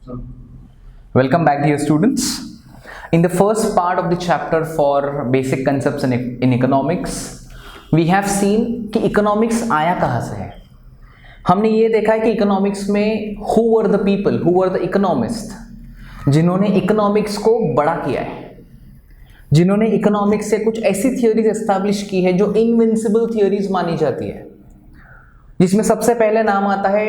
Welcome back, dear students. In the first part of the chapter for basic concepts in economics, we have seen कि economics आया कहाँ से है. हमने ये देखा है कि economics में who were the people, who were the economists, जिन्होंने economics को बड़ा किया है, जिन्होंने economics से कुछ ऐसी theories establish की है जो invincible theories मानी जाती है, जिसमें सबसे पहले नाम आता है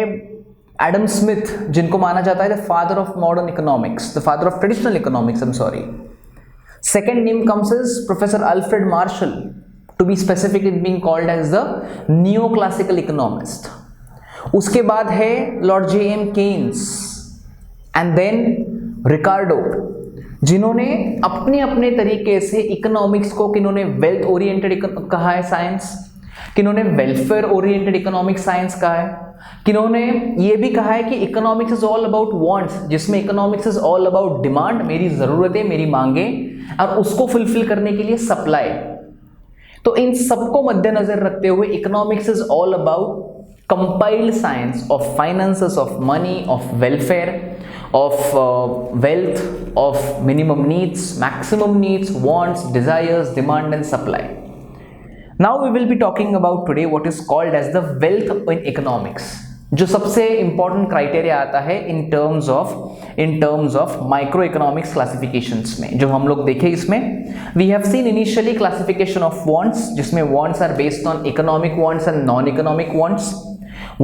एडम स्मिथ, जिनको माना जाता है the father of modern economics, the father of traditional economics, I am sorry. Second name comes is professor Alfred Marshall, to be specific it being called as the neo classical economist. उसके बाद है lord J M Keynes and then Ricardo, जिन्होंने अपने अपने तरीके से economics को किन्होंने wealth oriented कहा है साइंस, किन्होंने वेलफेयर ओरिएंटेड इकोनॉमिक साइंस कहा है, किन्होंने ये भी कहा है कि economics is all about wants, जिसमें economics is all about demand, मेरी जरूरतें, मेरी मांगे और उसको फुलफिल करने के लिए सप्लाई. तो इन सबको मद्देनजर रखते हुए economics is all about compiled science of finances, of money, of welfare, of wealth, of minimum needs, maximum needs, wants, desires, demand and supply. Now we will be talking about today what is called as the wealth in economics, जो सबसे important criteria आता है in terms of microeconomics classifications में. जो हम लोग देखे इसमें we have seen initially classification of wants, जिसमें wants are based on economic wants and non-economic wants.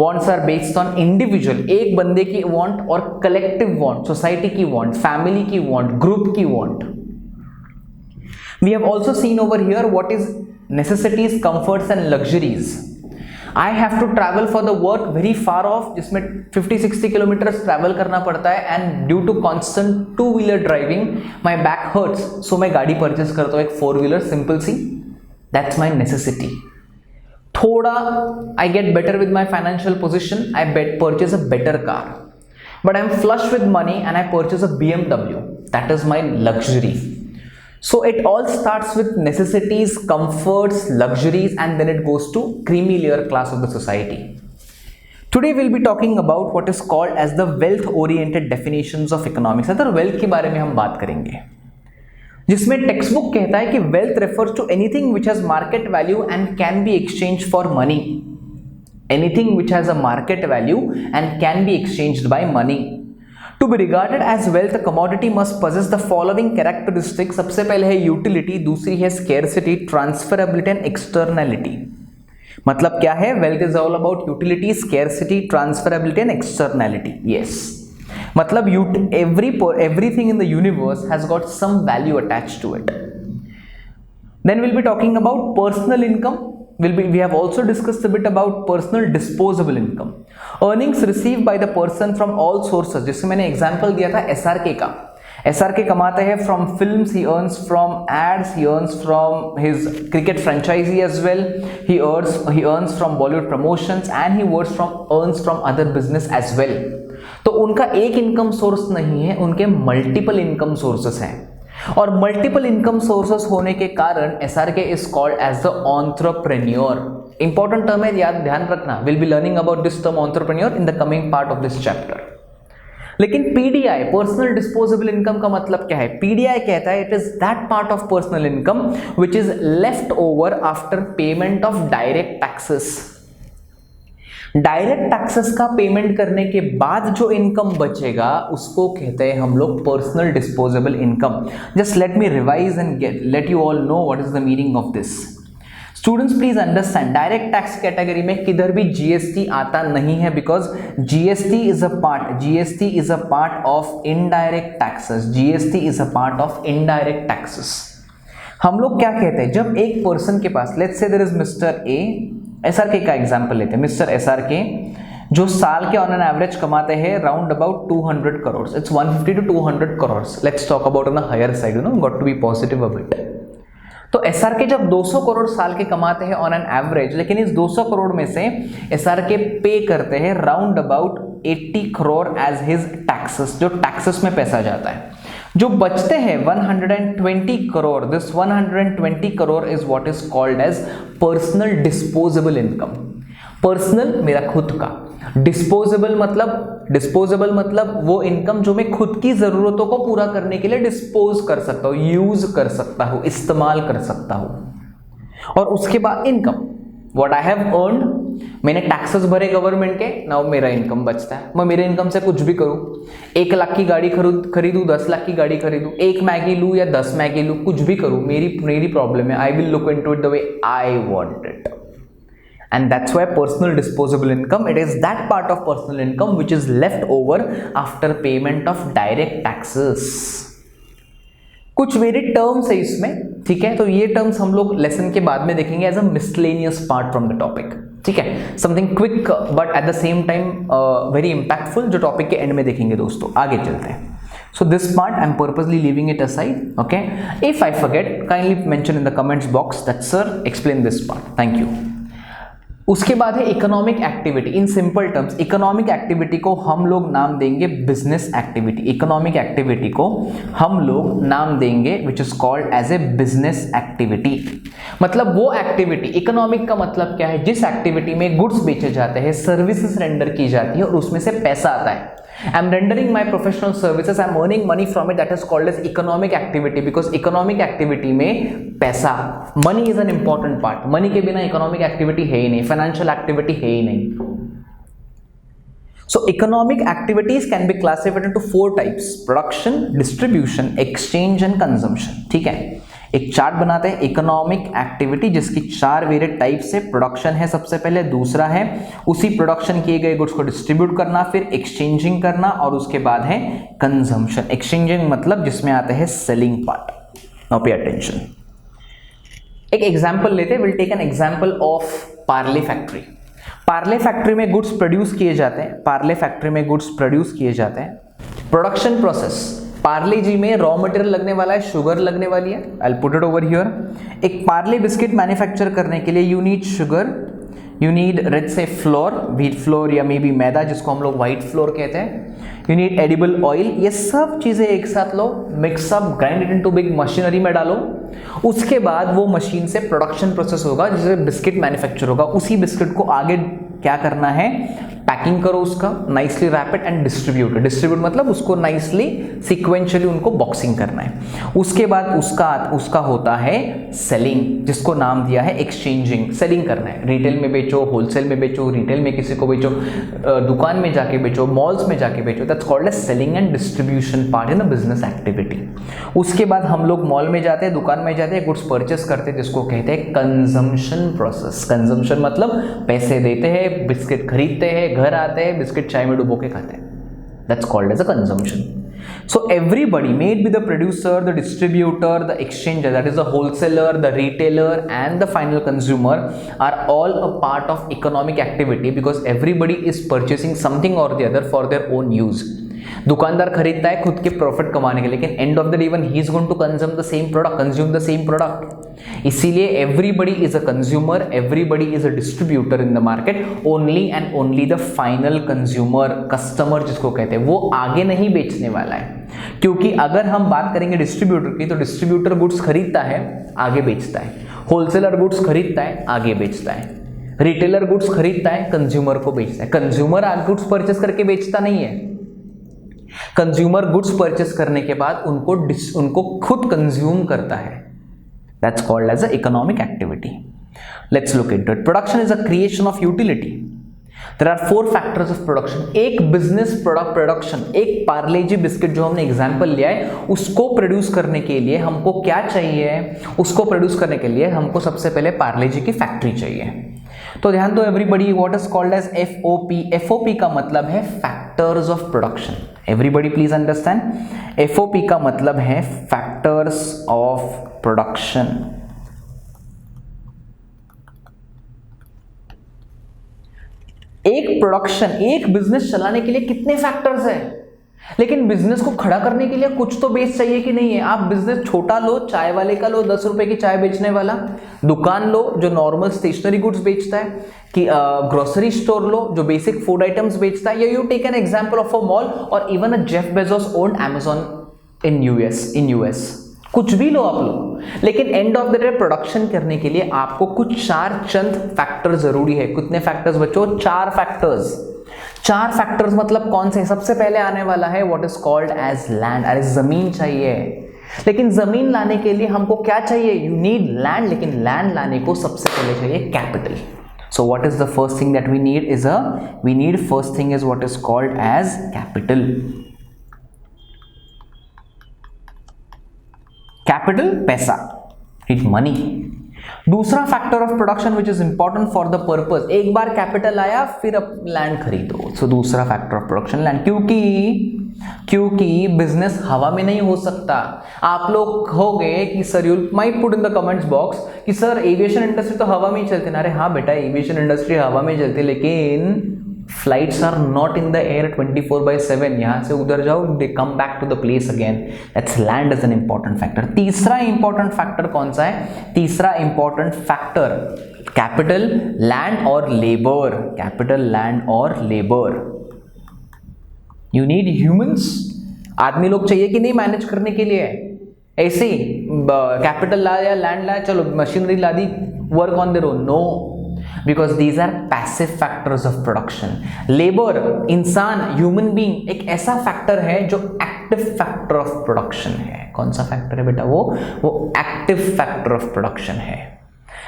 Wants are based on individual, एक बंदे की want और collective want, society की want, family की want, group की want. We have also seen over here what is necessities, comforts and luxuries. I have to travel for the work very far off, जिसमें 50-60 kilometre travel करना पड़ता है, and due to constant two-wheeler driving my back hurts, so मैं गाड़ी purchase करता हूँ एक 4-wheeler simple सी. That's my necessity. थोड़ा I get better with my financial position, I purchase a better car, but I'm flush with money and I purchase a BMW. That is my luxury. So it all starts with necessities, comforts, luxuries, and then it goes to creamy layer class of the society. Today we'll be talking about what is called as the wealth oriented definitions of economics. अगर wealth के बारे में हम बात करेंगे, जिसमें text book कहता है कि wealth refers to anything which has market value and can be exchanged for money. Anything which has a market value and can be exchanged by money. To be regarded as wealth, a commodity must possess the following characteristics. सबसे पहले है utility, दूसरी है scarcity, transferability and externality. मतलब क्या है? Wealth is all about utility, scarcity, transferability and externality. Yes. मतलब everything in the universe has got some value attached to it. Then we'll be talking about personal income. We have also discussed a bit about personal disposable income. Earnings received by the person from all sources, जिससे मैंने example दिया था SRK का. SRK कमाते हैं from films, he earns from ads, he earns from his cricket franchisee as well, he earns from Bollywood promotions and he earns from other business as well. तो उनका एक इनकम सोर्स नहीं है, उनके multiple income sources हैं, और multiple income sources होने के कारण SRK is called as the entrepreneur. Important term है, याद ध्यान रखना. Will be learning about this term entrepreneur in the coming part of this chapter. लेकिन PDI, पर्सनल डिस्पोजेबल इनकम का मतलब क्या है? PDI कहता है it is that part of personal income which is left over after payment of direct taxes. Direct taxes का payment करने के बाद जो इनकम बचेगा उसको कहते हैं हम लोग personal disposable income. Just let me revise and let you all know what is the meaning of this. Students please understand, direct tax category में किधर भी GST आता नहीं है, because GST is a part of indirect taxes. GST is a part of indirect taxes. हम लोग क्या कहते हैं, जब एक पर्सन के पास, let's say there is mister A, SRK का एग्जाम्पल लेते हैं. मिस्टर SRK जो साल के ऑन एन एवरेज कमाते हैं round about 200 crore. It's 150 to 200 crore. Let's talk about on the higher side, got to be positive a bit. तो SRK जब 200 करोड़ साल के कमाते हैं ऑन एन एवरेज, लेकिन इस 200 करोड़ में से SRK पे करते हैं round about 80 crore as his taxes, जो टैक्सेस में पैसा जाता है. जो बचते हैं 120 crore, this 120 crore is what is called as personal disposable income. Personal मेरा खुद का, डिस्पोजेबल मतलब वो इनकम जो मैं खुद की जरूरतों को पूरा करने के लिए डिस्पोज कर सकता हूं, यूज कर सकता हूं, इस्तेमाल कर सकता हूं। और उसके बाद income, what I have earned, मैंने टैक्सेस भरे गवर्नमेंट के, नाउ मेरा इनकम बचता है, मैं मेरे इनकम से कुछ भी करूं, 1 लाख की गाड़ी खरीदूं, 10 लाख की गाड़ी खरीदूं, 1 मैगी लूं या 10 मैगी लूं, कुछ भी करूं, मेरी प्रॉब्लम है। I will look into it the way I want it, and that's why personal disposable income, it is that part of personal income which is left over after payment of direct taxes। कुछ varied terms है इसमें, ठीक है, तो ये terms हम लोग lesson के बाद में देखेंगे as a miscellaneous part from the topic, ठीक है, something quick but at the same time very impactful, जो टॉपिक के एंड में देखेंगे दोस्तों। आगे चलते हैं। So this part I'm purposely leaving it aside, okay? If I forget, kindly mention in the comments box that sir explain this part, thank you। उसके बाद है इकोनॉमिक एक्टिविटी। इन सिंपल टर्म्स इकोनॉमिक एक्टिविटी को हम लोग नाम देंगे business activity. Economic activity को हम लोग नाम देंगे which is called as a business activity. मतलब वो एक्टिविटी, इकोनॉमिक का मतलब क्या है, जिस एक्टिविटी में गुड्स बेचे जाते हैं, सर्विसेज रेंडर की जाती है और उसमें से पैसा आता है। I'm rendering my professional services, I'm earning money from it, that is called as economic activity, because economic activity में पैसा, money is an important part, money के बिना economic activity है ही नहीं, financial activity है ही नहीं। So economic activities can be classified into 4 types: production, distribution, exchange and consumption। ठीक है, एक चार्ट बनाते हैं इकोनॉमिक एक्टिविटी जिसकी 4 वेरिएट टाइप से। प्रोडक्शन है सबसे पहले, दूसरा है उसी प्रोडक्शन किए गए गुड्स को डिस्ट्रीब्यूट करना, फिर एक्सचेंजिंग करना, और उसके बाद है कंजम्पशन। एक्सचेंजिंग मतलब जिसमें आता है selling part. Now pay attention, एक एग्जांपल लेते हैं। Will take an example of Parle factory. Parle factory में गुड्स प्रोड्यूस किए जाते हैं, पार्ले फैक्ट्री में गुड्स प्रोड्यूस किए जाते हैं। प्रोडक्शन प्रोसेस, पार्ले जी में रॉ मटेरियल लगने वाला है, शुगर लगने वाली है, I will put it over here. एक पार्ले बिस्किट मैन्युफैक्चर करने के लिए you need sugar, you need let's say floor, wheat flour या मे बी मैदा जिसको हम लोग व्हाइट फ्लोर कहते हैं, यू नीड एडिबल ऑयल। ये सब चीजें एक साथ लो, mix up, grind it into big machinery में डालो। उसके बाद वो मशीन से प्रोडक्शन प्रोसेस होगा जिससे बिस्किट मैन्युफैक्चर होगा। उसी बिस्किट को आगे क्या करना है, पैकिंग करो उसका, nicely wrap it and distribute. Distribute मतलब उसको नाइसली सिक्वेंशियली उनको बॉक्सिंग करना है। उसके बाद उसका होता है सेलिंग, जिसको नाम दिया है एक्सचेंजिंग। सेलिंग करना है, रिटेल में बेचो, होलसेल में बेचो, रिटेल में किसी को बेचो, दुकान में जाके बेचो, मॉल्स में जाके बेचो, that's called as selling and distribution part in the business activity. उसके बाद हम लोग मॉल में जाते हैं, दुकान में जाते हैं, गुड्स परचेस करते हैं, जिसको कहते हैं कंजम्पशन प्रोसेस। कंजम्पशन मतलब पैसे देते हैं, बिस्किट खरीदते हैं, घर आते हैं, बिस्किट चाय में डुबो के खाते हैं, that's called as a consumption. So everybody, may it be the producer, the distributor, the exchanger, that is the wholesaler, the retailer and the final consumer are all a part of economic activity because everybody is purchasing something or the other for their own use। दुकानदार खरीदता है खुद के profit कमाने के लिए, लेकिन end of the day he is going to consume the same product. इसीलिए everybody is a consumer, everybody is a distributor in the market, only and only the final consumer, customer जिसको कहते हैं, वो आगे नहीं बेचने वाला है। क्योंकि अगर हम बात करेंगे डिस्ट्रीब्यूटर की, तो डिस्ट्रीब्यूटर गुड्स खरीदता है, आगे बेचता है, होलसेलर गुड्स खरीदता है, आगे बेचता है, रिटेलर गुड्स खरीदता है, कंज्यूमर को बेचता है। कंज्यूमर गुड्स परचेस करके बेचता नहीं है, कंज्यूमर गुड्स परचेस करने के बाद उनको खुद कंज्यूम करता है। That's called as a economic activity. Let's look into it. Production is a creation of utility. There are 4 factors of production. एक बिजनेस प्रोडक्ट प्रोडक्शन, एक पार्ले जी बिस्किट जो हमने एग्जांपल लिया है, उसको प्रोड्यूस करने के लिए हमको क्या चाहिए? उसको प्रोड्यूस करने के लिए हमको सबसे पहले पार्ले जी की फैक्ट्री चाहिए। तो ध्यान दो everybody, what is called as FOP. FOP का मतलब है factors of production. Everybody please understand, FOP का मतलब है फैक्टर्स ऑफ प्रोडक्शन। एक प्रोडक्शन, एक बिजनेस चलाने के लिए कितने फैक्टर्स हैं, लेकिन बिजनेस को खड़ा करने के लिए कुछ तो बेस चाहिए कि नहीं है। आप बिजनेस छोटा लो, चाय वाले का लो, 10 रुपए की चाय बेचने वाला, दुकान लो जो नॉर्मल स्टेशनरी गुड्स बेचता है, कि ग्रोसरी स्टोर लो जो बेसिक फूड आइटम्स बेचता है, या you take an example of a mall और even a Jeff Bezos owned Amazon in US. कुछ भी लो आप लोग, लेकिन एंड ऑफ द डे प्रोडक्शन करने के लिए आपको कुछ चार चंद फैक्टर जरूरी है। कितने फैक्टर्स बच्चों? चार फैक्टर्स। चार फैक्टर्स मतलब कौन से? सबसे पहले आने वाला है what is called as land. अरे जमीन चाहिए, लेकिन जमीन लाने के लिए हमको क्या चाहिए? You need land. लेकिन लैंड लाने को सबसे पहले चाहिए capital. So what is the first thing that we need? First thing is what is called as capital. Capital पैसा, इट मनी। दूसरा factor of production which is important for the purpose, एक बार capital आया फिर अब land खरीदो। सो दूसरा factor of production land, क्योंकि बिजनेस हवा में नहीं हो सकता। आप लोग कहोगे कि sir you might put in the comments box कि सर एविएशन इंडस्ट्री तो हवा में ही चलती है ना। अरे हाँ बेटा, एविएशन इंडस्ट्री हवा में चलती है, लेकिन flights are not in the air 24/7। यहां से उधर जाओ, they come back to the place again. That's land is an important factor. तीसरा इंपॉर्टेंट फैक्टर कौन सा है? तीसरा इंपॉर्टेंट फैक्टर कैपिटल, लैंड और लेबर। कैपिटल, लैंड और लेबर। You need humans. आदमी लोग चाहिए कि नहीं मैनेज करने के लिए? ऐसे कैपिटल लाया, लैंड लाया, चलो मशीनरी ला दी, work on their own? No, because these are passive factors of production. Labor, इंसान, ह्यूमन बीइंग एक ऐसा फैक्टर है जो एक्टिव फैक्टर ऑफ प्रोडक्शन है। कौन सा फैक्टर है बेटा? वो एक्टिव फैक्टर ऑफ प्रोडक्शन है।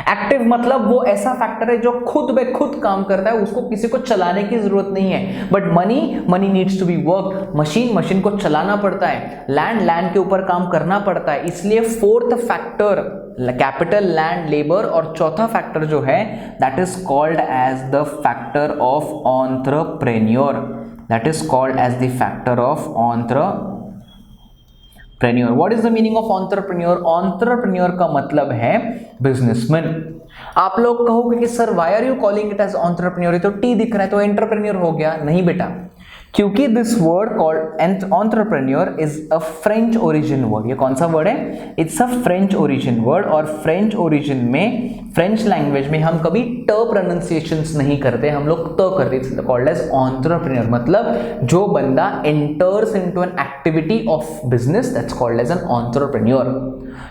एक्टिव मतलब वो ऐसा फैक्टर है जो खुद ब खुद काम करता है, उसको किसी को चलाने की जरूरत नहीं है। But money needs to be work. Machine को चलाना पड़ता है। लैंड के ऊपर काम करना पड़ता है। इसलिए fourth factor capital, land, labour, और चौथा फैक्टर जो है that is called as the factor of entrepreneur. That is called as the factor of entrepreneur. What is the meaning of entrepreneur? Entrepreneur का मतलब है बिजनेसमैन। आप लोग कहोगे कि sir why are you calling it as entrepreneur? ये तो T दिख रहा है तो एंटरप्रेन्योर हो गया। नहीं बेटा, क्योंकि this word called entrepreneur is a French origin word. ये कौन सा वर्ड है? It's a French origin word. और फ्रेंच ओरिजिन में, फ्रेंच लैंग्वेज में हम कभी ट प्रोनाउंसिएशंस नहीं करते, हम लोग त करते। It's called as entrepreneur. मतलब जो बंदा enters into an activity of business, that's called as an entrepreneur.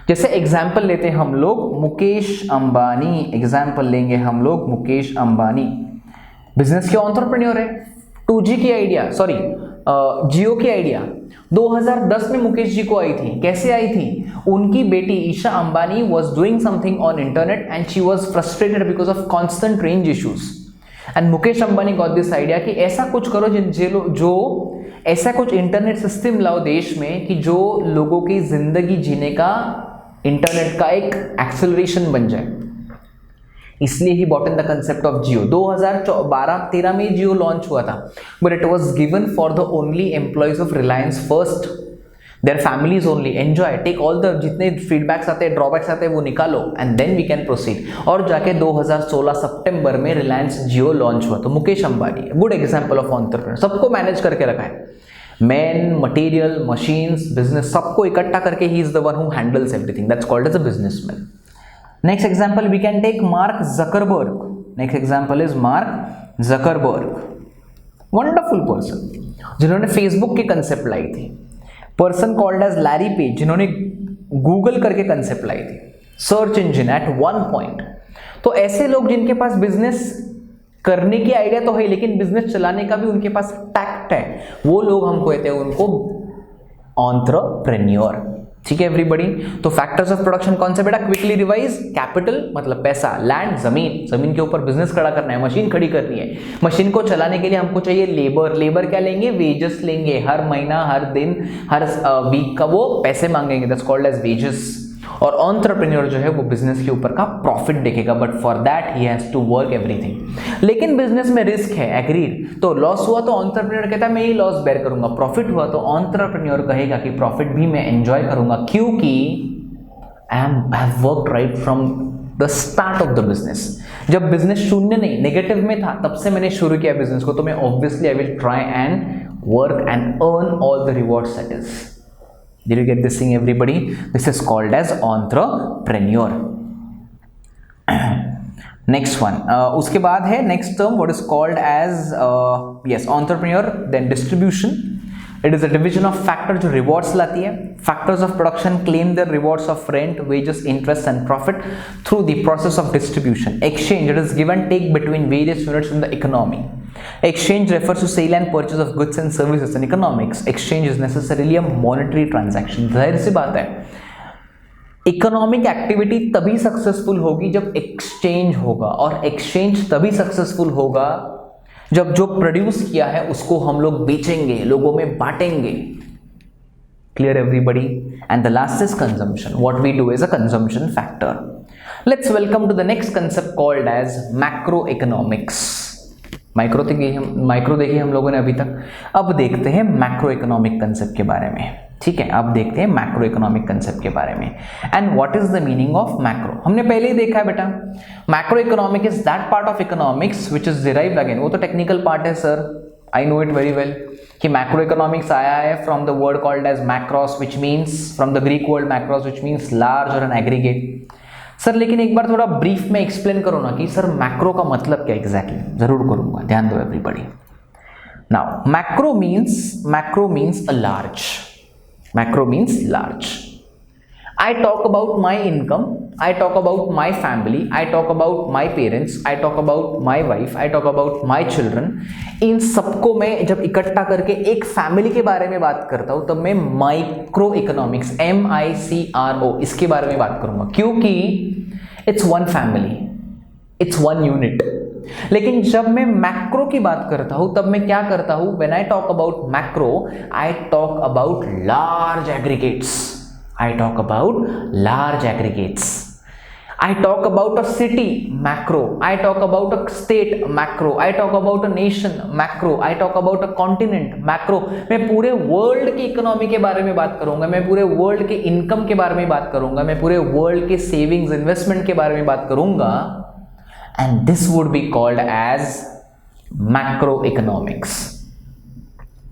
जैसे एग्जांपल लेते हैं हम लोग मुकेश अंबानी। एग्जांपल लेंगे हम लोग मुकेश अंबानी, बिजनेस के एंटरप्रेन्योर है। 2G की आइडिया, सॉरी जियो की आइडिया 2010 में मुकेश जी को आई थी। कैसे आई थी? उनकी बेटी Isha Ambani was doing something on internet and she was frustrated because of constant range issues. And Mukesh Ambani got this idea कि ऐसा कुछ करो जो ऐसा कुछ इंटरनेट सिस्टम लाओ देश में कि जो लोगों की जिंदगी जीने का इंटरनेट का एक एक्सेलरेशन बन जाए। इसलिए ही brought in the concept of Jio. 2012-13 में जियो लॉन्च हुआ था, but it was given for the only employees of Reliance first, their families only. Enjoy, take all the जितने फीडबैक्स आते हैं, ड्रॉबैक्स आते हैं, वो निकालो and then we can proceed. और जाके 2016 सितंबर में रिलायंस जियो लॉन्च हुआ। तो Mukesh Ambani good example of entrepreneur. सबको मैनेज करके रखा है, मैन, मटेरियल, मशीन्स, बिजनेस, सबको इकट्ठा करके ही is the one who handles everything. That's called as a businessman. Next example we can take Mark Zuckerberg. Next example is Mark Zuckerberg. Wonderful person जिन्होंने Facebook की concept लाई थी। Person called as Larry Page जिन्होंने Google करके concept लाई थी, search engine at one point. तो ऐसे लोग जिनके पास बिजनेस करने की आइडिया तो है लेकिन बिजनेस चलाने का भी उनके पास टैक्ट है, वो लोग हम कहते हैं उनको एंटरप्रेन्योर। ठीक है एवरीबॉडी। तो फैक्टर्स ऑफ प्रोडक्शन कौन से बेटा? क्विकली रिवाइज, कैपिटल मतलब पैसा, लैंड जमीन के ऊपर बिजनेस खड़ा करना है, मशीन खड़ी करनी है, मशीन को चलाने के लिए हमको चाहिए लेबर क्या लेंगे? वेजेस लेंगे, हर महीना, हर दिन, हर वीक का वो पैसे मांगेंगे, दैट्स कॉल्ड एज वेजेस। और एंटरप्रेन्योर जो है वो बिजनेस के ऊपर का प्रॉफिट देखेगा, but for that he has to work everything. लेकिन बिजनेस में रिस्क है, एग्रीड। तो लॉस हुआ तो एंटरप्रेन्योर कहता है मैं ही लॉस बेयर करूंगा, प्रॉफिट हुआ तो एंटरप्रेन्योर कहेगा कि प्रॉफिट भी मैं एंजॉय करूंगा, क्योंकि I have worked right from the start of the business. जब बिजनेस शून्य नहीं, नेगेटिव में था, तब से मैंने शुरू किया बिजनेस को, तो मैं obviously I will try and work and earn all the rewards that is. Did you get this thing everybody? This is called as entrepreneur. Next one. उसके बाद है next term what is called as yes entrepreneur, then distribution. It is a division of factor जो rewards लाती है. Factors of production claim the rewards of rent, wages, interest and profit through the process of distribution. Exchange, it is give and take between various units in the economy. Exchange refers to sale and purchase of goods and services in economics. Exchange is necessarily a monetary transaction. जाहिर सी बात है, economic activity तभी successful होगी जब exchange होगा, और exchange तभी successful होगा जब जो प्रोड्यूस किया है उसको हम लोग बेचेंगे, लोगों में बांटेंगे. Clear everybody? And the last is consumption. What we do is a consumption factor. Let's welcome to the next concept called as macro economics. Micro देखिए हम लोगों ने अभी तक. अब देखते हैं मैक्रो इकोनॉमिक कंसेप्ट के बारे में. ठीक है, अब देखते हैं मैक्रो इकोनॉमिक कंसेप्ट के बारे में. And what is the meaning of macro. हमने पहले ही देखा है बेटा, macro economic is that part of economics which is derived again. वो तो टेक्निकल पार्ट है sir, I know it very well, कि मैक्रो इकोनॉमिक्स आया है from the word called as macros which means, from the Greek word macros which means large और an aggregate. Sir लेकिन एक बार थोड़ा ब्रीफ में एक्सप्लेन करो ना कि सर मैक्रो का मतलब क्या एग्जैक्टली. जरूर करूंगा, ध्यान दो everybody. Now macro means a large. Macro means large. I talk about my income, I talk about my family, I talk about my parents, I talk about my wife, I talk about my children. इन सबको मैं जब इकट्ठा करके एक family के बारे में बात करता हूं तब मैं माइक्रो इकोनॉमिक्स, MICRO, इसके बारे में बात करूंगा, क्योंकि it's one family, it's one unit. लेकिन जब मैं मैक्रो की बात करता हूं तब मैं क्या करता हूं? When I talk about macro, I talk about large aggregates. I talk about large aggregates. I talk about a city, macro. I talk about a state, macro. I talk about a nation, macro. I talk about a continent, macro. मैं पूरे world की economy के बारे में बात करूंगा, मैं पूरे वर्ल्ड के इनकम के बारे में बात करूंगा, मैं पूरे वर्ल्ड के सेविंग्स इन्वेस्टमेंट के बारे में बात करूंगा. And this would be called as macro economics.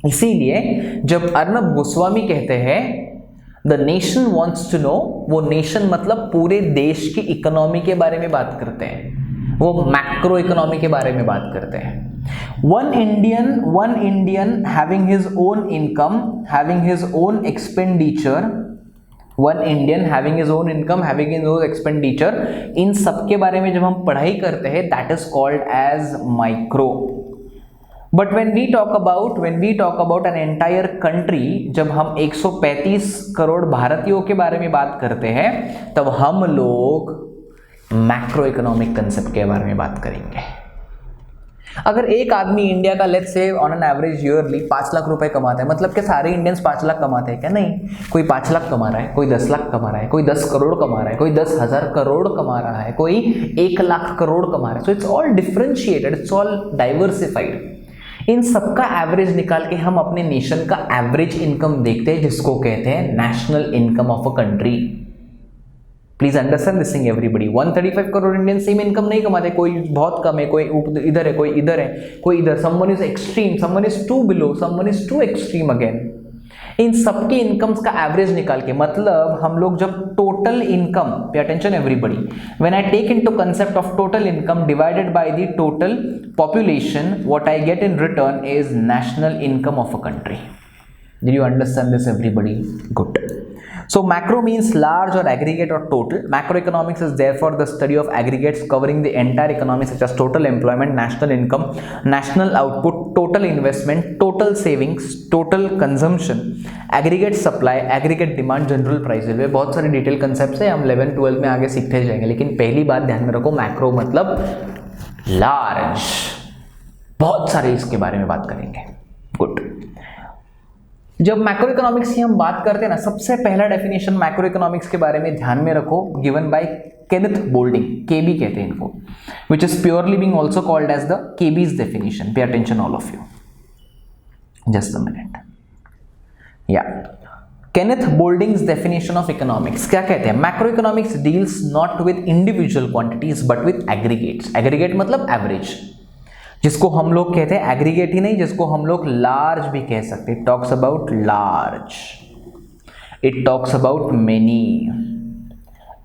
इसीलिए जब अर्नब गोस्वामी कहते हैं the nation wants to know, वो नेशन मतलब पूरे देश की इकोनॉमी के बारे में बात करते हैं, वो मैक्रो इकोनॉमी के बारे में बात करते हैं. One Indian having his own income, having his own expenditure, one Indian having his own income, having his own expenditure, इन सब के बारे में जब हम पढ़ाई करते हैं that is called as micro. But when we talk about an entire country, जब हम 135 करोड़ भारतीयों के बारे में बात करते हैं तब हम लोग मैक्रो इकोनॉमिक कंसेप्ट के बारे में बात करेंगे. अगर एक आदमी इंडिया का let's say on an average yearly 5 lakh रुपए कमाता है, मतलब कि सारे इंडियंस 5 लाख कमाते हैं क्या? नहीं, कोई 5 लाख कमा रहा है, कोई 10 लाख कमा रहा है, कोई 10 करोड़ कमा रहा है, कोई 10,000 करोड़ कमा रहा है, कोई 1 लाख करोड़ कमा रहा है. So it's all differentiated, it's all diversified. इन सबका एवरेज निकाल के हम अपने नेशन का एवरेज इनकम देखते हैं, जिसको कहते हैं national income of a country. Please understand this thing everybody. 135 crore Indian same income नहीं कमाते, कोई बहुत कम है, कोई इधर है, कोई इधर है, कोई इधर. Someone is extreme, someone is too below, someone is too extreme again. इन सबकी इनकम्स का एवरेज निकाल के, मतलब हम लोग जब total income, pay attention everybody, when I take into concept of total income divided by the total population, what I get in return is national income of a country. Did you understand this everybody? Good. So macro means large or aggregate or total. Macroeconomics is therefore the study of aggregates covering the entire economy, such as total employment, national income, national output, total investment, total savings, total consumption, aggregate supply, aggregate demand, general price. ये बहुत सारे detail concepts हैं, हम 11-12 में आगे सीखते जाएंगे. लेकिन पहली बात ध्यान में रखो, मैक्रो मतलब लार्ज. बहुत सारे इसके बारे में बात करेंगे. गुड. जब मैक्रो इकोनॉमिक्स की हम बात करते हैं ना, सबसे पहला डेफिनेशन मैक्रो इकोनॉमिक्स के बारे में ध्यान में रखो, given by Kenneth Boulding, KB कहते हैं इनको, which is purely being also called as the KB's definition. Pay attention all of you, just a minute. या Kenneth Boulding's definition of economics क्या कहते हैं? Macro economics deals not with individual quantities but with aggregates. Aggregate मतलब average, जिसको हम लोग कहते हैं एग्रीगेट ही नहीं, जिसको हम लोग लार्ज भी कह सकते हैं. It talks about large, it talks about many,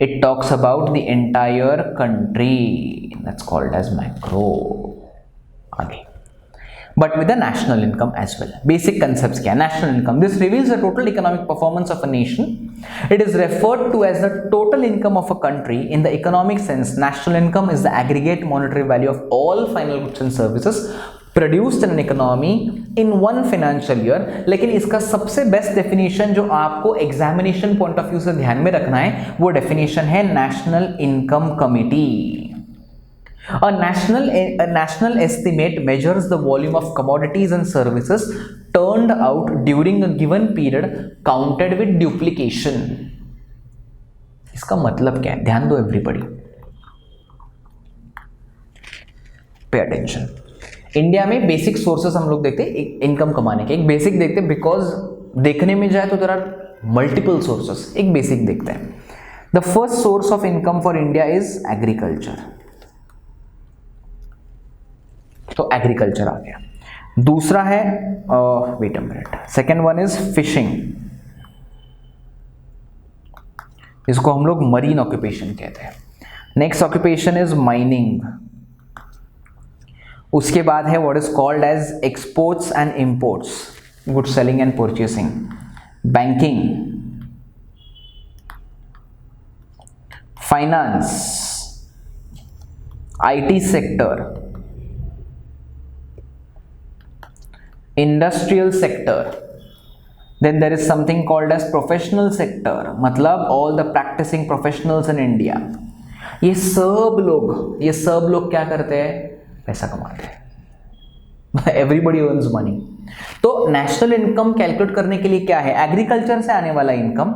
it talks about the entire country. That's called as macro. आगे but with the national income as well. Basic concepts क्या है? National income. This reveals the total economic performance of a nation. It is referred to as the total income of a country. In the economic sense, national income is the aggregate monetary value of all final goods and services produced in an economy in one financial year. लेकिन इसका सबसे best definition जो आपको examination point of view से ध्यान में रखना है वो डेफिनेशन है national income committee. A national estimate measures the volume of commodities and services turned out during a given period counted with duplication. इसका मतलब क्या है? ध्यान दो एवरीबॉडी, पे अटेंशन. इंडिया में बेसिक सोर्सेस हम लोग देखते हैं इनकम कमाने के. एक बेसिक देखते हैं बिकॉज देखने में जाए तो देयर आर मल्टीपल सोर्सेस. एक बेसिक देखते हैं. The first source of income for India is agriculture. तो एग्रीकल्चर आ गया. दूसरा है wait a minute, second one is fishing. इसको हम लोग मरीन ऑक्यूपेशन कहते हैं. Next occupation is mining. उसके बाद है what is called as exports and imports, good selling and purchasing. Banking, finance, IT sector, industrial sector. Then there is something called as professional sector, मतलब all the practising professionals in India. ये सब लोग क्या करते हैं? पैसा कमाते हैं. Everybody earns money. तो नेशनल इनकम कैलकुलेट करने के लिए क्या है? एग्रीकल्चर से आने वाला income,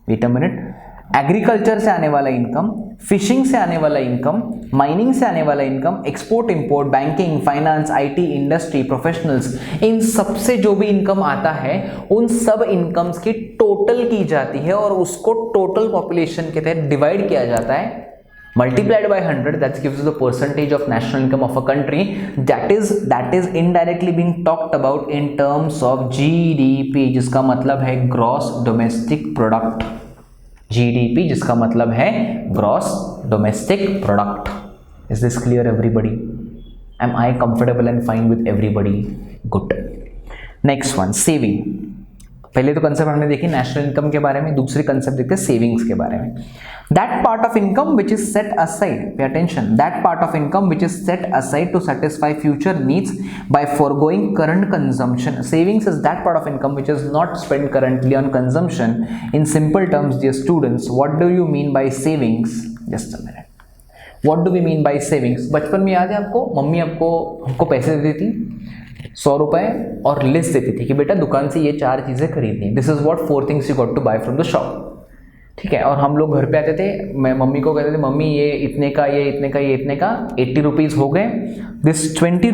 wait a minute, agriculture से आने वाला इनकम, फिशिंग से आने वाला इनकम, माइनिंग से आने वाला income, export import, banking, finance, IT, industry, professionals, इन सबसे जो भी इनकम आता है उन सब इनकम्स की टोटल की जाती है और उसको टोटल पॉपुलेशन के तहत डिवाइड किया जाता है, multiplied by 100. that gives you the percentage of national income of a country. that is indirectly being talked about in terms of GDP, जिसका मतलब है gross domestic product. GDP जिसका मतलब है gross domestic product. Is this clear everybody? Am I comfortable and fine with everybody? Good. Next one, saving. पहले तो concept हमने देखी नेशनल इनकम के बारे में, दूसरी कंसेप्ट देखते हैं सेविंग्स के बारे में. That part of income which is set aside, pay attention, that part of income which is set aside to satisfy future needs by forgoing current consumption. Savings is that part of income which is not spend currently on consumption. In simple terms dear students, what do you mean by savings? Just a minute, what do we mean by savings? बचपन में याद है आपको, mummy हमको पैसे देती थी 100 रुपए और लिस्ट देती थी कि बेटा दुकान से ये 4 चीज़ें खरीदनी. This is what 4 things you got to buy from the shop. ठीक है. और हम लोग घर पे आते थे, मैं मम्मी को कहते थे मम्मी ये इतने का, ये इतने का, ये इतने का, 80 रुपीज़ हो गए. This 20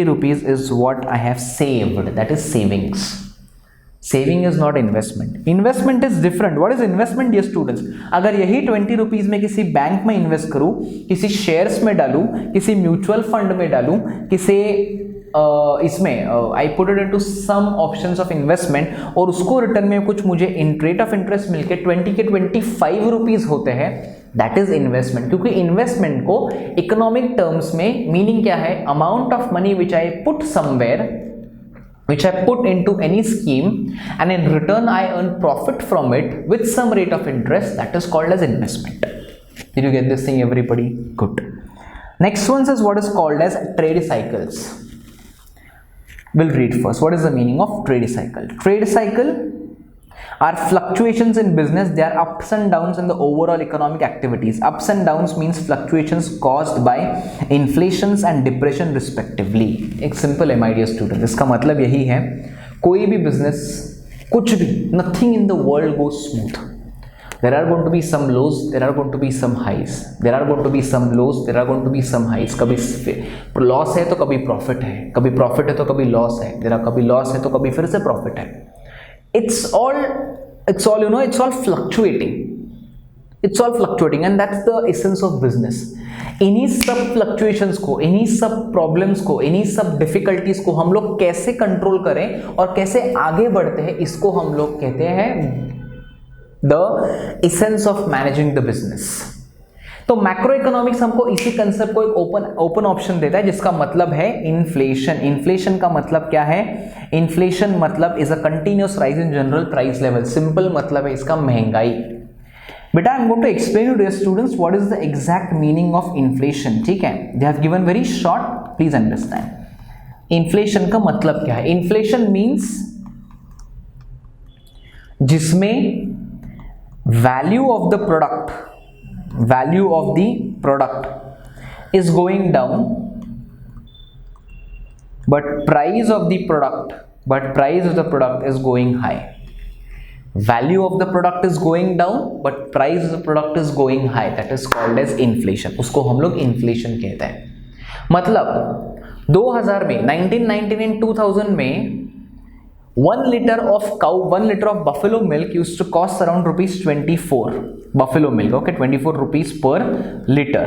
rupees is what I have saved, that is savings. Saving is not investment. Investment is different. What is investment dear students? अगर यही 20 रुपीज़ में किसी बैंक में इन्वेस्ट करूँ, किसी शेयर्स में डालूँ, किसी म्यूचुअल फंड में डालूँ, किसी इसमें I put it into some options of investment और उसको रिटर्न में कुछ मुझे रेट ऑफ इंटरेस्ट मिलके 20 के 25 रुपीज़ होते हैं, दैट इज इन्वेस्टमेंट. क्योंकि इन्वेस्टमेंट को इकोनॉमिक टर्म्स में मीनिंग क्या है? Amount of money which I put somewhere, which I put into any scheme and in return I earn profit from it with some rate of interest, that is called as investment. Did you get this thing everybody? Good. Next one says what is called as trade cycles. We'll read first. What is the meaning of trade cycle? Trade cycle are fluctuations in business. They are ups and downs in the overall economic activities. Ups and downs means fluctuations caused by inflations and depression respectively. एक simple है my dear student. इसका मतलब यही है, कोई भी business, कुछ भी, nothing in the world goes smooth. There are going to be some lows, there are going to be some highs. There are going to be some lows, there are going to be some highs. कभी loss है तो कभी profit है, कभी profit है तो कभी loss है, कभी लॉस है तो कभी फिर से प्रॉफिट है. It's all you know, it's all fluctuating. It's all fluctuating and that's the essence of business. इन्हीं सब फ्लक्चुएशंस को, इन्हीं सब प्रॉब्लम्स को, इन्हीं सब डिफिकल्टीज को हम लोग कैसे कंट्रोल करें और कैसे आगे बढ़ते हैं, इसको हम लोग कहते हैं the essence of managing the business. तो मैक्रो इकोनॉमिक्स हमको इसी कंसेप्ट को एक ओपन ऑप्शन देता है, जिसका मतलब है इन्फ्लेशन। इन्फ्लेशन का मतलब क्या है? इन्फ्लेशन मतलब is a continuous rise in general price level. Simple मतलब है इसका महंगाई। बेटा I am going to explain you dear students what is the exact meaning of inflation. ठीक है, they have given very short, please understand. Inflation का मतलब क्या है? इन्फ्लेशन मीन्स जिसमें value of the product is going down but price of the product is going high. Value of the product is going down but price of the product is going high. That is called as inflation. उसको हम लोग inflation कहते हैं। मतलब 2000 में 1999 2000 में 1 liter of buffalo milk used to cost around ₹24. buffalo milk, okay, 24 rupees per liter।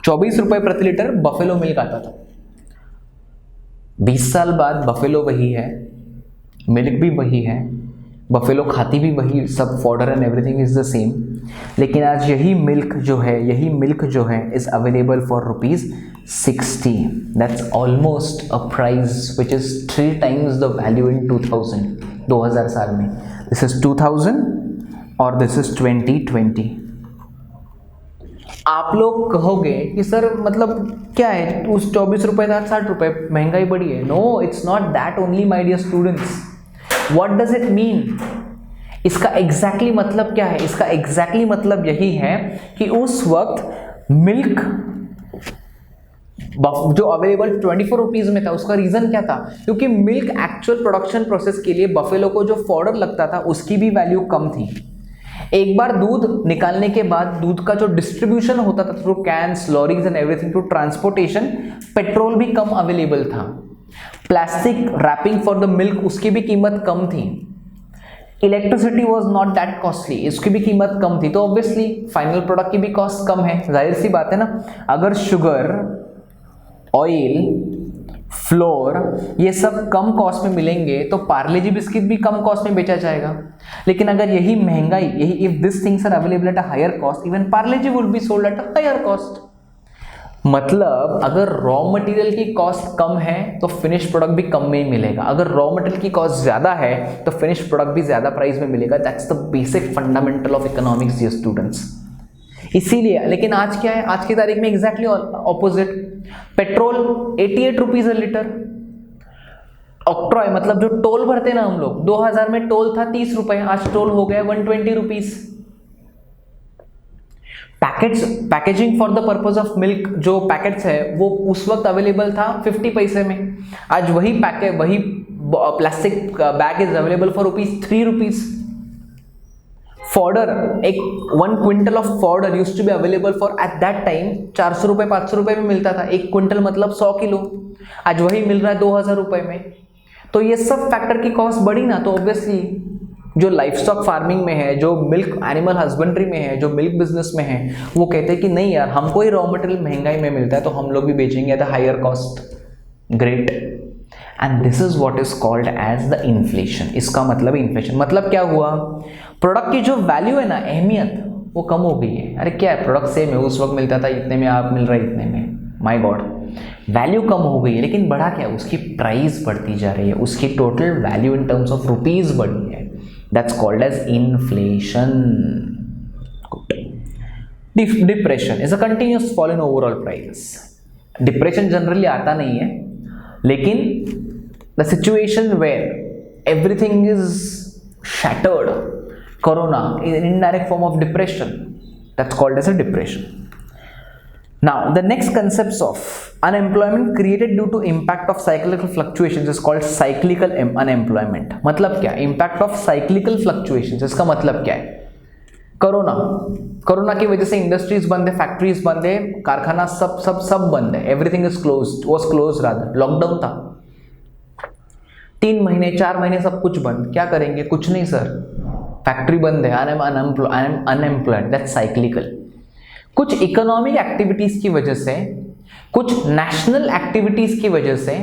24 रुपए प्रति लीटर बफेलो मिल्क आता था। 20 साल बाद बफेलो वही है, मिल्क भी वही है, बफेलो खाती भी वही, सब fodder and everything is the same. लेकिन आज यही मिल्क जो है is available for ₹60। That's almost a price which is 3 times the value in 2000 साल में। दिस इज 2000 और दिस इज 2020। आप लोग कहोगे कि सर मतलब क्या है, उस 24 रुपए था 60 रुपए, महंगाई बढ़ी है। No, it's not that only my dear students. What does it mean? इसका एग्जैक्टली मतलब क्या है? इसका एग्जैक्टली मतलब यही है कि उस वक्त मिल्क जो अवेलेबल 24 रुपीज में था, उसका रीजन क्या था? क्योंकि मिल्क एक्चुअल प्रोडक्शन प्रोसेस के लिए बफेलो को जो फॉडर लगता था उसकी भी वैल्यू कम थी। एक बार दूध निकालने के बाद दूध का जो डिस्ट्रीब्यूशन होता था through cans, lorries and everything, through transportation, petrol भी कम अवेलेबल था। Plastic wrapping for the milk, उसकी भी कीमत कम थी। Electricity was not that costly, इसकी भी कीमत कम थी। तो ऑब्वियसली फाइनल प्रोडक्ट की भी कॉस्ट कम है, जाहिर सी बात है ना। अगर शुगर, ऑयल, फ्लोर ये सब कम कॉस्ट में मिलेंगे तो पार्ले जी बिस्किट भी कम कॉस्ट में बेचा जाएगा। लेकिन अगर यही महंगाई, if this things are available at a higher cost, even Parle G would be sold at a higher cost. मतलब अगर रॉ मटेरियल की कॉस्ट कम है तो फिनिश प्रोडक्ट भी कम में ही मिलेगा। अगर रॉ मटेरियल की कॉस्ट ज्यादा है तो फिनिश प्रोडक्ट भी ज्यादा प्राइस में मिलेगा। That's the basic fundamental of economics dear students. इसीलिए, लेकिन आज क्या है? आज की तारीख में exactly opposite. Petrol 88 rupees a litre. Octroi मतलब जो टोल भरते ना हम लोग, 2000 में टोल था 30 रुपए, आज टोल हो गया 120 rupees. Packaging for the purpose of milk जो पैकेट्स है वो उस वक्त अवेलेबल था 50 पैसे में, आज वही plastic bag is available for ₹3। Fodder, एक 1 quintal of fodder used to be available for at that time 400 रुपए 500 रुपए में मिलता था। 1 क्विंटल मतलब 100 किलो, आज वही मिल रहा है 2000 रुपए में। तो ये सब फैक्टर की कॉस्ट बढ़ी ना, तो ऑब्वियसली जो लाइफ स्टॉक फार्मिंग में है, जो मिल्क एनिमल हस्बेंड्री में है, जो मिल्क बिजनेस में है, वो कहते हैं कि नहीं यार, हमको ही रॉ मटेरियल महंगाई में मिलता है तो हम लोग भी बेचेंगे at the higher cost. Great. And this is what is called as the inflation. इसका मतलब इन्फ्लेशन मतलब क्या हुआ? प्रोडक्ट की जो वैल्यू है ना, अहमियत, वो कम हो गई है। अरे क्या है, प्रोडक्ट सेम है, उस वक्त मिलता था इतने में, आप मिल रहा है इतने में, माय गॉड, वैल्यू कम हो गई है। लेकिन बढ़ा क्या? उसकी प्राइस बढ़ती जा रही है, उसकी total value in terms of rupees बढ़ी है। That's called as inflation. Depression is a continuous fall in overall prices. Depression generally आता नहीं है, लेकिन the situation where everything is shattered, corona is an indirect form of depression, that's called as a depression. Now the next concepts of unemployment created due to impact of cyclical fluctuations is called cyclical unemployment. मतलब क्या? impact of cyclical fluctuations, इसका मतलब क्या है? Corona की वजह से industries बंद है, फैक्ट्रीज बंद है, कारखाना सब बंद है, everything is closed, was closed rather, lockdown था 3 महीने 4 महीने सब कुछ बंद। क्या करेंगे? कुछ नहीं सर, फैक्ट्री बंद है, I am unemployed, that's cyclical. कुछ इकोनॉमिक एक्टिविटीज की वजह से, कुछ नेशनल एक्टिविटीज की वजह से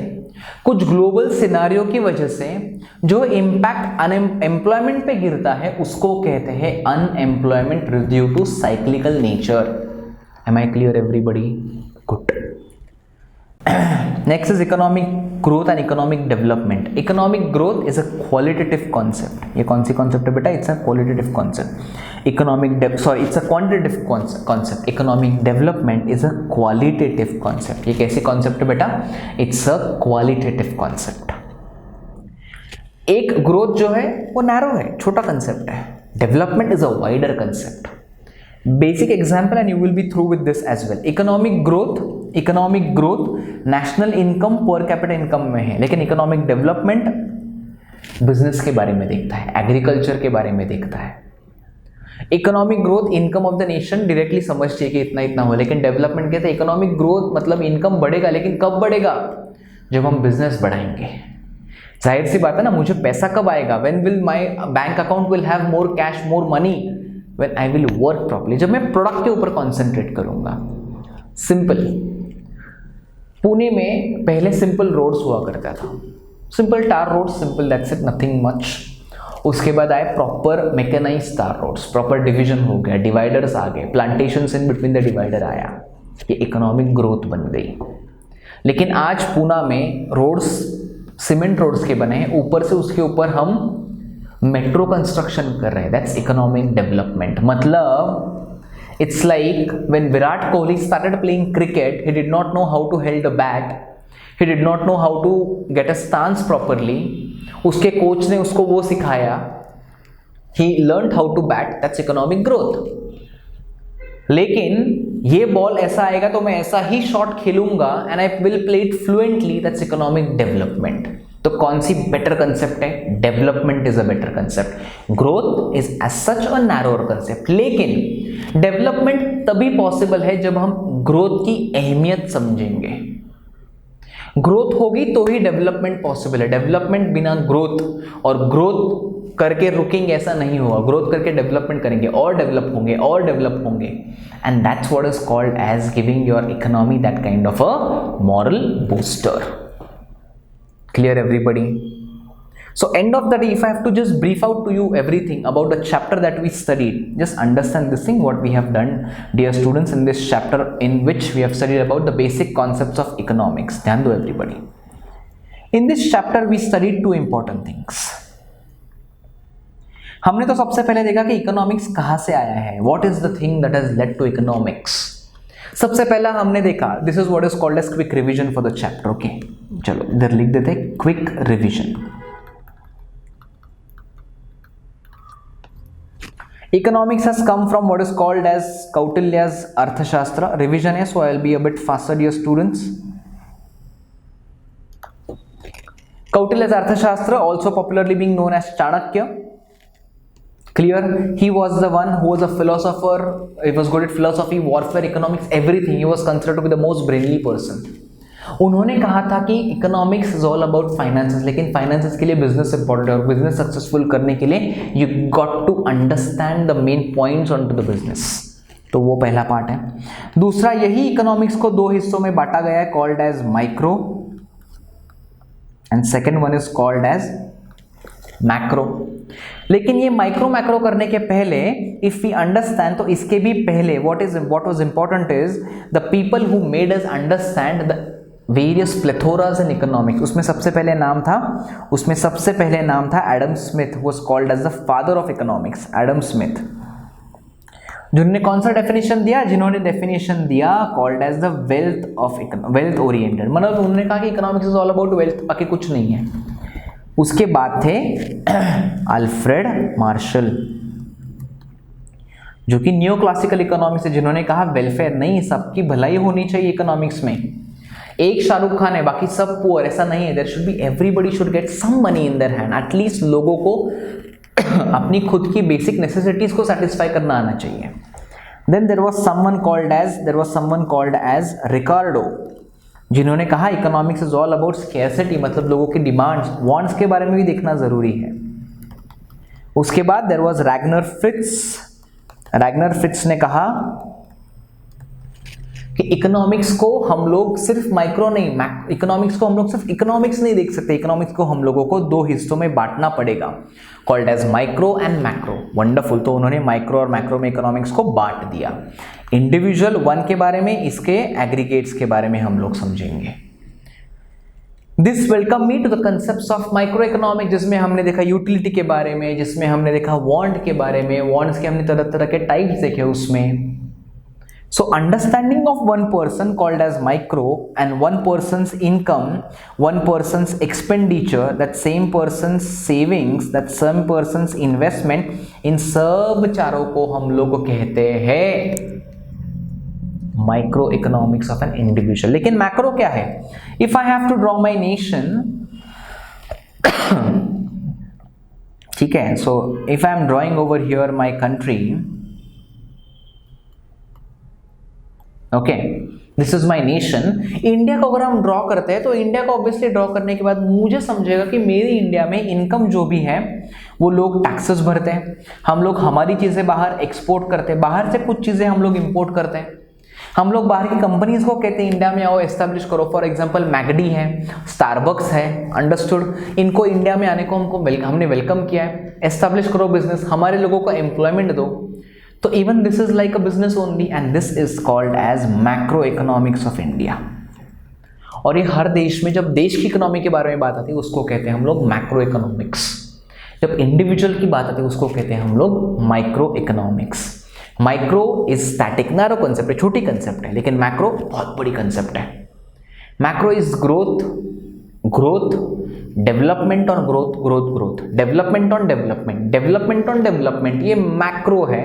कुछ ग्लोबल सिनारियो की वजह से जो इम्पैक्ट अनएम्प्लॉयमेंट पे गिरता है उसको कहते हैं unemployment due to cyclical nature. Am I clear everybody? Good. Next is economic growth and economic development. Economic growth is a qualitative concept. ये कौन सी कॉन्सेप्ट है बेटा? It's a qualitative concept. It's a quantitative concept. Economic development is a qualitative concept. ये कैसी concept है बेटा? It's a qualitative concept. एक ग्रोथ जो है वो नैरो है, छोटा कंसेप्ट है। Development is a wider concept. Basic example and you will be through with this as well. Economic growth national income per capita income में है, लेकिन इकोनॉमिक डेवलपमेंट बिजनेस के बारे में देखता है, एग्रीकल्चर के बारे में देखता है। Economic growth income of the nation directly समझती है कि इतना इतना हो, लेकिन डेवलपमेंट कहते हैं इकोनॉमिक ग्रोथ मतलब इनकम बढ़ेगा, लेकिन कब बढ़ेगा? जब हम बिजनेस बढ़ाएंगे। जाहिर सी बात है ना, मुझे पैसा कब आएगा? When will my bank account will have more cash, more money, when I will work properly, जब मैं प्रोडक्ट के ऊपर कॉन्सेंट्रेट करूंगा। सिंपल, पुणे में पहले सिंपल रोड्स हुआ करता था, simple tar road, simple, that's it, nothing much. उसके बाद आए प्रॉपर मैकेनाइज्ड तार रोड्स, प्रॉपर डिवीजन हो गया, डिवाइडर्स आ गए, plantations in between the divider आया, ये इकोनॉमिक ग्रोथ बन गई। लेकिन आज पुणे में रोड्स सीमेंट रोड्स के बने हैं, ऊपर से उसके ऊपर हम मेट्रो कंस्ट्रक्शन कर रहे हैं, दैट्स इकोनॉमिक डेवलपमेंट। मतलब it's like when Virat Kohli started playing cricket, he did not know how to hold a bat, he did not know how to get a stance properly, उसके coach ने उसको वो सिखाया, he learned how to bat, that's economic growth। लेकिन ये ball ऐसा आएगा तो मैं ऐसा ही शॉट खेलूंगा and I will play it fluently, that's economic development। तो कौन सी बेटर कंसेप्ट है? Development is a better concept. Growth is as such a narrower concept, लेकिन डेवलपमेंट तभी पॉसिबल है जब हम ग्रोथ की अहमियत समझेंगे। ग्रोथ होगी तो ही डेवलपमेंट पॉसिबल है। डेवलपमेंट बिना ग्रोथ, और ग्रोथ करके रुकेंगे ऐसा नहीं होगा। ग्रोथ करके डेवलपमेंट करेंगे और डेवलप होंगे और डेवलप होंगे, and that's what is called as giving your economy that kind of a moral booster. Clear everybody? So end of the day, if I have to just brief out to you everything about the chapter that we studied, just understand this thing what we have done, dear students, in this chapter in which we have studied about the basic concepts of economics. ध्यान दो everybody. In this chapter we studied two important things. हमने तो सबसे पहले देखा कि economics कहाँ से आया है, what is the thing that has led to economics. सबसे पहला हमने देखा, this is what is called as quick revision for the chapter. Okay, चलो इधर लिख देते हैं quick revision. Economics has come from what is called as कौटिल्य's अर्थशास्त्र। रिवीजन है, so I will be a bit faster dear students. Kautilya's Arthashastra, also popularly being known as Chanakya. Clear? He was the one who was a philosopher. He was good at philosophy, warfare, economics, everything. He was considered to be the most brainly person. उन्होंने कहा था कि economics is all about finances, लेकिन finances के लिए business important है, और business successful करने के लिए you got to understand the main points on to the business. तो वो पहला पार्ट है। दूसरा, यही इकोनॉमिक्स को दो हिस्सों में बांटा गया है, called as micro, and second one is called as macro. लेकिन ये माइक्रो करने के पहले इफ वी अंडरस्टैंड, तो इसके भी पहले what was important is the people who made us understand the various plethoras in economics. उसमें सबसे पहले नाम था Adam Smith, was called as the father of economics. Adam Smith, जिन्होंने कौन सा डेफिनेशन दिया? जिन्होंने डेफिनेशन दिया called as the wealth oriented. मतलब उन्होंने कहा कि economics is all about wealth, बाकी कुछ नहीं है। उसके बाद थे अल्फ्रेड मार्शल, जो कि न्यू क्लासिकल इकोनॉमिक्स है, जिन्होंने कहा वेलफेयर नहीं, सबकी भलाई होनी चाहिए इकोनॉमिक्स में। एक शाहरुख खान है, बाकी सब पुअर, ऐसा नहीं है। There should be, everybody should get some money in their hand. At least लोगों को अपनी खुद की बेसिक नेसेसिटीज को सेटिस्फाई करना आना चाहिए। Then there was someone called as Ricardo, जिन्होंने कहा economics is all about scarcity, मतलब लोगों की डिमांड्स, वांट्स के बारे में भी देखना जरूरी है। उसके बाद देयर वाज रैगनर फ्रिट्ज ने कहा कि इकोनॉमिक्स को हम लोग सिर्फ माइक्रो नहीं, इकोनॉमिक्स को हम लोग सिर्फ इकोनॉमिक्स नहीं देख सकते, इकोनॉमिक्स को हम लोगों को दो हिस्सों में बांटना पड़ेगा, called as micro and macro. Wonderful, तो उन्होंने माइक्रो और मैक्रो में इकोनॉमिक्स को बांट दिया। इंडिविजुअल वन के बारे में, इसके एग्रीगेट्स के बारे में हम लोग समझेंगे। This welcome me to the concepts of micro economic, जिसमें हमने देखा यूटिलिटी के बारे में, जिसमें हमने देखा वांट के बारे में, वांट्स के हमने तरह तरह के टाइप्स देखे उसमें। So understanding of one person called as micro and one person's income, one person's expenditure, that same person's savings, that same person's investment, इन सब चारों को हम लोग कहते हैं micro economics of an individual. लेकिन मैक्रो क्या है? If I have to draw my nation, ठीक है, so if I am drawing over here my country, okay, this is my nation. India को अगर हम ड्रॉ करते हैं तो इंडिया को ऑब्वियसली ड्रॉ करने के बाद मुझे समझेगा कि मेरी इंडिया में इनकम जो भी है वो लोग टैक्सेस भरते हैं, हम लोग हमारी चीज़ें बाहर एक्सपोर्ट करते हैं, बाहर से कुछ चीज़ें हम लोग इंपोर्ट करते हैं, हम लोग बाहर की कंपनीज को कहते हैं इंडिया में आओ एस्टैब्लिश करो। फॉर एग्जांपल मैगडी है, स्टारबक्स है, अंडरस्टूड, इनको इंडिया में आने को हमने वेलकम किया है, एस्टैब्लिश करो बिजनेस, हमारे लोगों को एम्प्लॉयमेंट दो। तो even this is like a business only and this is called as macro economics of India. और ये हर देश में जब देश की इकोनॉमी के बारे में बात आती है उसको कहते हैं हम लोग मैक्रो इकोनॉमिक्स, जब इंडिविजुअल की बात आती है उसको कहते हैं हम लोग micro economics. Micro is static, narrow concept है, छोटी कंसेप्ट है, लेकिन मैक्रो बहुत बड़ी कंसेप्ट है। Macro is growth, growth, development on growth, growth growth, development on development, development on development, ये मैक्रो है,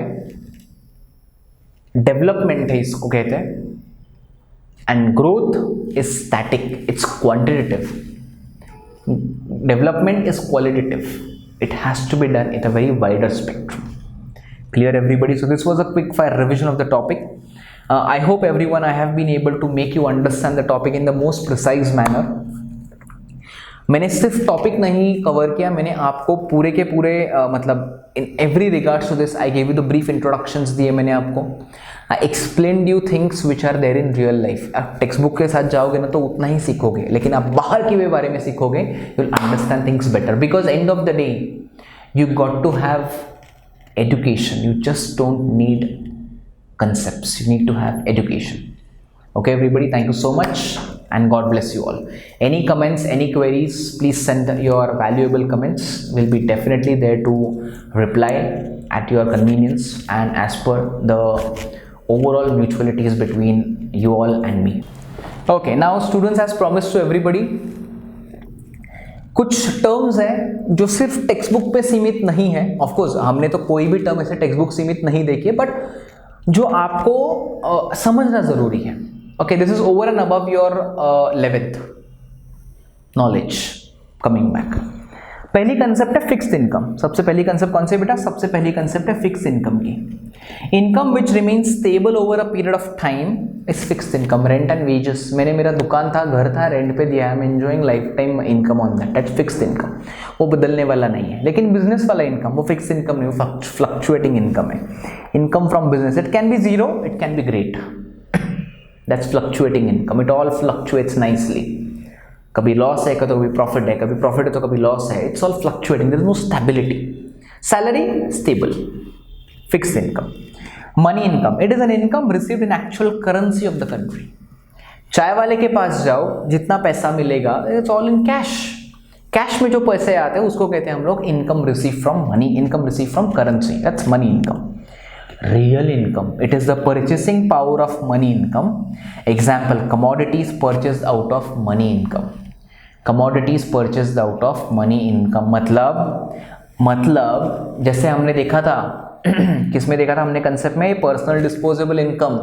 डेवलपमेंट है इसको कहते हैं। And growth is static, it's quantitative, development is qualitative, it has to be done in a very wider spectrum. Clear everybody? So this was a quick fire revision of the topic. I hope everyone I have been able to make you understand the topic in the most precise manner. मैंने सिर्फ topic नहीं cover किया, मैंने आपको पूरे के पूरे मतलब in every regards to this I gave you the brief introductions दिए मैंने आपको। I explained you things which are there in real life. आप टेक्स्ट बुक के साथ जाओगे ना तो उतना ही सीखोगे, लेकिन आप बाहर के बारे में सीखोगे, you will understand things better, because end of the day you got to have education, you just don't need concepts, you need to have education. Okay everybody, thank you so much and God bless you all. Any comments, any queries, please send your valuable comments. We'll be definitely there to reply at your convenience and as per the overall mutualities between you all and me. Okay, now students, as promised to everybody, कुछ terms हैं जो सिर्फ text book पे सीमित नहीं है। Of course हमने तो कोई भी टर्म ऐसे टेक्स्ट बुक सीमित नहीं देखी है, बट जो आपको समझना जरूरी है। Okay, this is over and above your 11th knowledge. Coming back, पहली कंसेप्ट है फिक्स्ड इनकम। सबसे पहली कंसेप्ट कौन सी बेटा? सबसे पहली कंसेप्ट है फिक्स्ड इनकम की। Income which remains stable over a period of time is fixed income. Rent and wages, मैंने मेरा दुकान था, घर था, रेंट पे दिया, I am enjoying life time income on that, that's fixed income, वो बदलने वाला नहीं है। लेकिन बिजनेस वाला इनकम वो फिक्स्ड इनकम नहीं, वो फ्लक्चुएटिंग इनकम है। Income from business, it can be zero, it can be great, that's fluctuating income, it all fluctuates nicely. कभी लॉस है, कभी प्रॉफिट है, कभी प्रॉफिट है तो कभी लॉस है, it's all fluctuating, there is no stability. Salary stable, fixed income. Money income, it is an income received in actual currency of the country. चाय वाले के पास जाओ, जितना पैसा मिलेगा it's all in cash, cash में जो पैसे आते हैं उसको कहते हैं हम लोग income receive from money, income receive from currency, that's money income. Real income, it is the purchasing power of money income. Example, commodities purchased out of money income. Commodities purchased out of money income मतलब जैसे हमने देखा था किसमें देखा था हमने concept में, पर्सनल डिस्पोजेबल इनकम।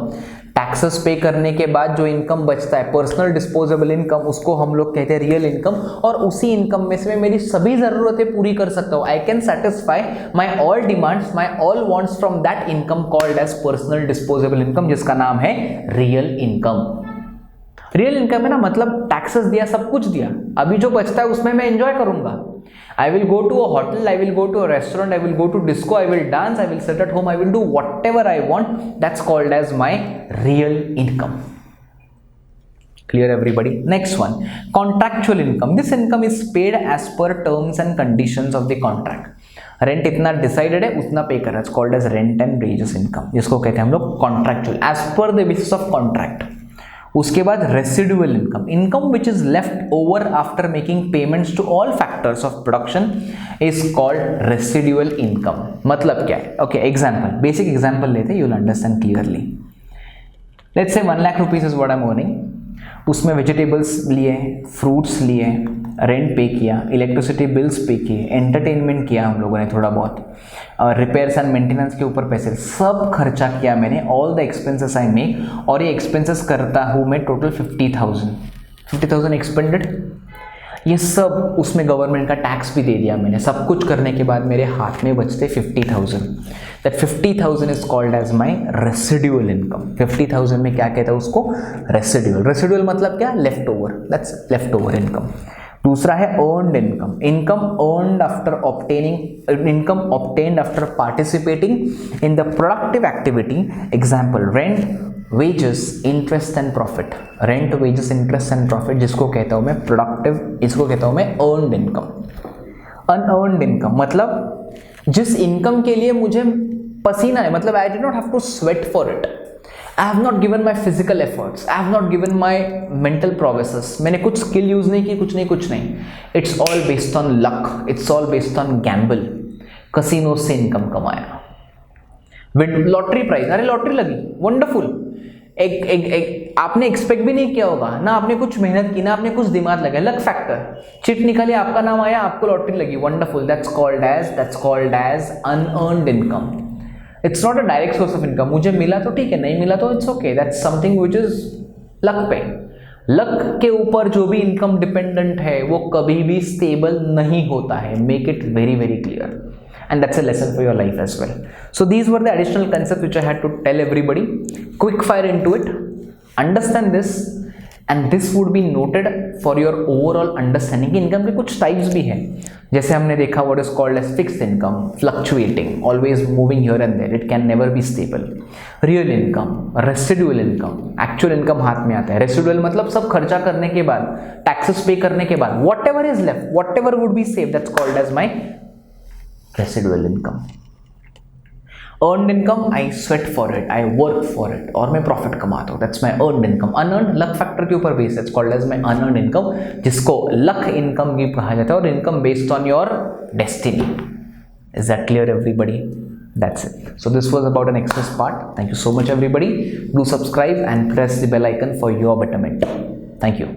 टैक्सेस पे करने के बाद जो इनकम बचता है, पर्सनल डिस्पोजेबल इनकम, उसको हम लोग कहते हैं रियल इनकम। और उसी इनकम में से मैं मेरी सभी ज़रूरतें पूरी कर सकता हूँ, I can satisfy my all demands, my all wants from that income called as personal disposable income, जिसका नाम है रियल इनकम। रियल इनकम है ना, मतलब टैक्सेस दिया, सब कुछ दिया, अभी जो बचता है उसमें मैं एंजॉय करूंगा। I will go to a hotel, I will go to a restaurant, I will go to disco, I will dance, I will sit at home, I will do whatever I want, that's called as my real income. Clear everybody? Next one, contractual income. This income is paid as per terms and conditions of the contract. Rent इतना decided है उतना pay कर रहा है, it's called as rent and wages income, जिसको कहते हैं हम लोग contractual, as per the basis of contract. उसके बाद residual income, income which is left over after making payments to all factors of production is called residual income. मतलब क्या है? ओके, एग्जाम्पल, बेसिक एग्जाम्पल लेते हैं, you will understand clearly. Let's say 1 lakh rupees is what I am earning. उसमें vegetables लिए, fruits लिए, rent पे किया, इलेक्ट्रिसिटी बिल्स पे किए, एंटरटेनमेंट किया हम लोगों ने थोड़ा बहुत, रिपेयर्स एंड मेंटेनेंस के ऊपर पैसे, सब खर्चा किया मैंने, all the expenses I make, और ये एक्सपेंसेस करता हूँ मैं टोटल 50,000 एक्सपेंडेड. ये सब उसमें गवर्नमेंट का टैक्स भी दे दिया मैंने. सब कुछ करने के बाद मेरे हाथ में बचते 50,000. That 50,000 is called as my residual income. 50,000 में क्या कहता है उसको? रेसिडुअल. रेसिडुअल मतलब क्या? Left over. That's left over income. दूसरा है earned income. Income earned after obtaining, income obtained after participating in the productive activity. Example, rent, wages, interest and profit. Rent, wages, interest and profit, जिसको कहता हूं मैं productive, इसको कहता हूं मैं अर्न्ड इनकम. अनअर्न्ड इनकम मतलब जिस इनकम के लिए मुझे पसीना है, मतलब I did not have to sweat for it, I have not given my physical efforts, I have not given my mental progresses, मैंने कुछ स्किल यूज नहीं की, कुछ नहीं. It's all based on luck, it's all based on gamble. Casino से income कमाया. Lottery prize, अरे lottery लगी, वंडरफुल. एक आपने एक्सपेक्ट भी नहीं किया होगा ना, आपने कुछ मेहनत की ना, आपने कुछ दिमाग लगाया, लक फैक्टर, चिट निकली, आपका नाम आया, आपको लॉटरी लगी, wonderful. That's called as unearned income. It's not a direct source of income. मुझे मिला तो ठीक है, नहीं मिला तो it's okay. That's something which is luck पे. लक के ऊपर जो भी इनकम डिपेंडेंट है वो कभी भी स्टेबल नहीं होता है. Make it very very clear. And that's a lesson for your life as well. So these were the additional concepts which I had to tell everybody. Quick fire into it. Understand this, and this would be noted for your overall understanding. Income के कुछ types भी हैं, जैसे हमने देखा what is called as fixed income, fluctuating, always moving here and there, it can never be stable. Real income, residual income, actual income हाथ में आता है. Residual मतलब सब खर्चा करने के बाद, taxes पे करने के बाद, whatever is left, whatever would be saved, that's called as my residual income. Earned income, I sweat for it, I work for it, और मैं प्रॉफिट कमाता हूँ, that's my earned income. Unearned luck factor के ऊपर based, it's called as my unearned income, जिसको luck income भी कहा जाता है, और income based on your destiny. Is that clear everybody? That's it. So this was about an excess part. Thank you so much everybody. Do subscribe and press the bell icon for your betterment. Thank you.